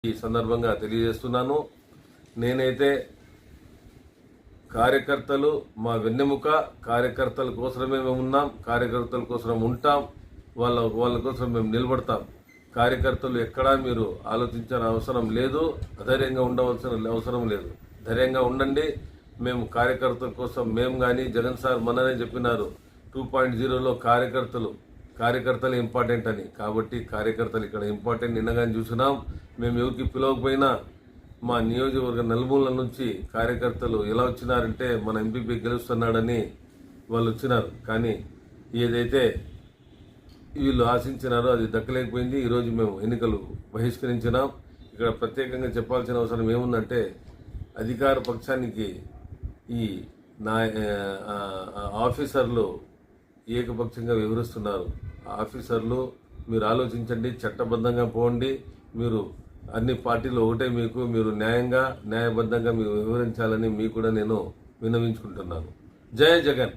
ఈ సందర్భంగా తెలియజేస్తున్నాను. నేనైతే కార్యకర్తలు మా వెన్నెముక, కార్యకర్తల కోసమే మేము ఉన్నాం, కార్యకర్తల కోసం ఉంటాం, వాళ్ళ కోసం మేము నిలబడతాం. కార్యకర్తలు ఎక్కడా మీరు ఆలోచించాల్సిన అవసరం లేదు, అధైర్యంగా ఉండవలసిన అవసరం లేదు. ధైర్యంగా ఉండండి. మేము కార్యకర్తల కోసం మేము కానీ జగన్ సార్ మొన్ననే చెప్పినారు 2.0లో కార్యకర్తలు ఇంపార్టెంట్ అని. కాబట్టి కార్యకర్తలు ఇక్కడ ఇంపార్టెంట్. నిన్నగాని చూసినాం. మేము ఎవరికి పిలవకపోయినా మా నియోజకవర్గ నలుమూలల నుంచి కార్యకర్తలు ఎలా వచ్చినారంటే మన ఎంపీపీ గెలుస్తున్నాడని వాళ్ళు వచ్చినారు. కానీ ఏదైతే వీళ్ళు ఆశించినారో అది దక్కలేకపోయింది. ఈరోజు మేము ఎన్నికలు బహిష్కరించినాం. ఇక్కడ ప్రత్యేకంగా చెప్పాల్సిన అవసరం ఏముందంటే అధికార పక్షానికి ఈ ఆఫీసర్లు ఏకపక్షంగా వివరిస్తున్నారు. ఆఫీసర్లు మీరు ఆలోచించండి, చట్టబద్ధంగా పోండి. మీరు అన్ని పార్టీలు ఒకటే, మీరు న్యాయబద్ధంగా మీరు వివరించాలని మీకు కూడా నేను విన్నవించుకుంటున్నాను. జై జగన్.